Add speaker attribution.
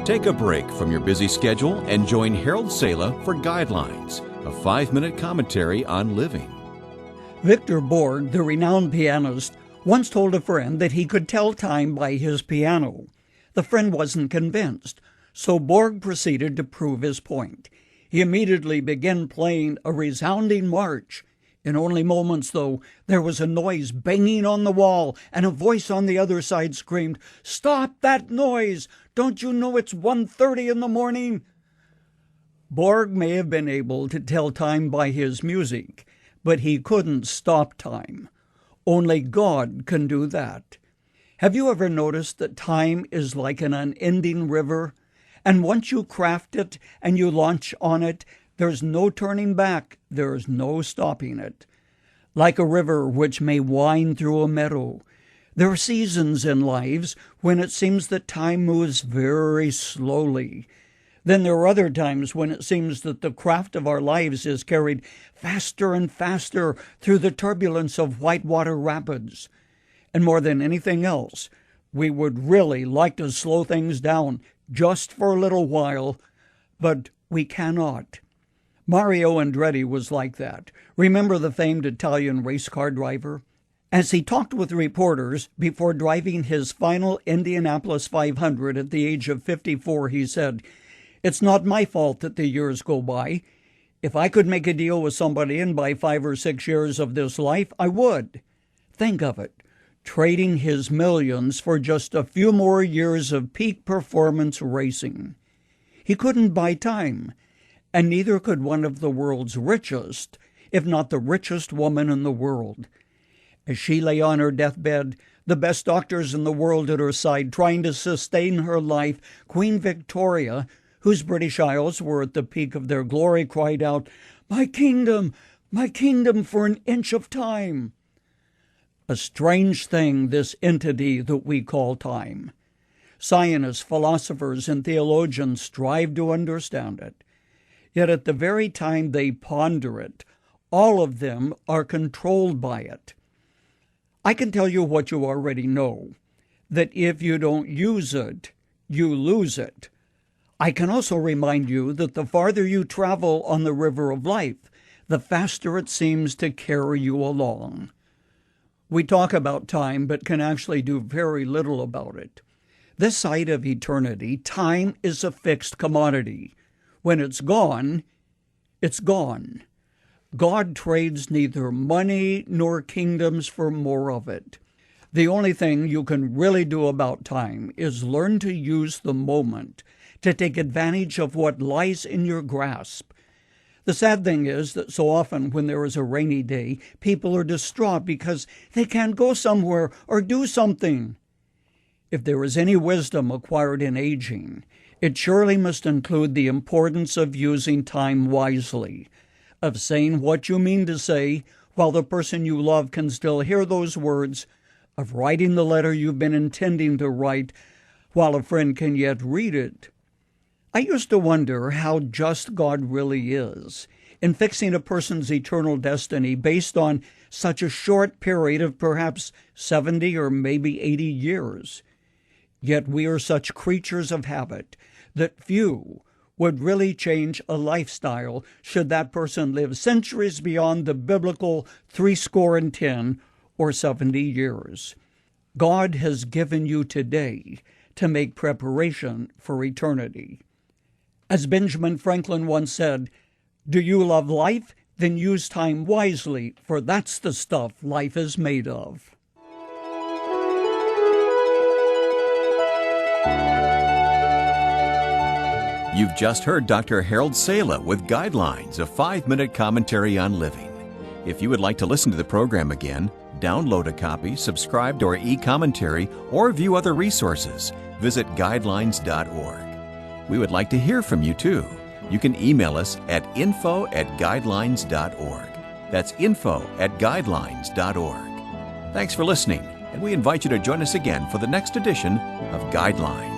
Speaker 1: Take a break from your busy schedule and join Harold Sala for Guidelines, a 5-minute commentary on living.
Speaker 2: Victor Borge, the renowned pianist, once told a friend that he could tell time by his piano. The friend wasn't convinced, so Borge proceeded to prove his point. He immediately began playing a resounding march. In only moments, though, there was a noise banging on the wall, and a voice on the other side screamed, "Stop that noise! Don't you know it's 1:30 in the morning?" Borge may have been able to tell time by his music, but he couldn't stop time. Only God can do that. Have you ever noticed that time is like an unending river? And once you craft it and you launch on it, there's no turning back, there's no stopping it. Like a river which may wind through a meadow, there are seasons in lives when it seems that time moves very slowly. Then there are other times when it seems that the craft of our lives is carried faster and faster through the turbulence of whitewater rapids. And more than anything else, we would really like to slow things down just for a little while, but we cannot. Mario Andretti was like that. Remember the famed Italian race car driver? As he talked with reporters before driving his final Indianapolis 500 at the age of 54, he said, "It's not my fault that the years go by. If I could make a deal with somebody and buy 5 or 6 years of this life, I would." Think of it, trading his millions for just a few more years of peak performance racing. He couldn't buy time, and neither could one of the world's richest, if not the richest woman in the world. As she lay on her deathbed, the best doctors in the world at her side trying to sustain her life, Queen Victoria, whose British Isles were at the peak of their glory, cried out, my kingdom for an inch of time." A strange thing, this entity that we call time. Scientists, philosophers, and theologians strive to understand it. Yet at the very time they ponder it, all of them are controlled by it. I can tell you what you already know, that if you don't use it, you lose it. I can also remind you that the farther you travel on the river of life, the faster it seems to carry you along. We talk about time, but can actually do very little about it. This side of eternity, time is a fixed commodity. When it's gone, it's gone. God trades neither money nor kingdoms for more of it. The only thing you can really do about time is learn to use the moment, to take advantage of what lies in your grasp. The sad thing is that so often when there is a rainy day, people are distraught because they can't go somewhere or do something. If there is any wisdom acquired in aging, it surely must include the importance of using time wisely, of saying what you mean to say while the person you love can still hear those words, of writing the letter you've been intending to write while a friend can yet read it. I used to wonder how just God really is in fixing a person's eternal destiny based on such a short period of perhaps 70 or maybe 80 years. Yet we are such creatures of habit that few would really change a lifestyle should that person live centuries beyond the biblical 70 or 70 years. God has given you today to make preparation for eternity. As Benjamin Franklin once said, "Do you love life? Then use time wisely, for that's the stuff life is made of."
Speaker 1: You've just heard Dr. Harold Sala with Guidelines, a 5-minute commentary on living. If you would like to listen to the program again, download a copy, subscribe to our e-commentary, or view other resources, visit guidelines.org. We would like to hear from you, too. You can email us at info@guidelines.org. That's info@guidelines.org. Thanks for listening, and we invite you to join us again for the next edition of Guidelines.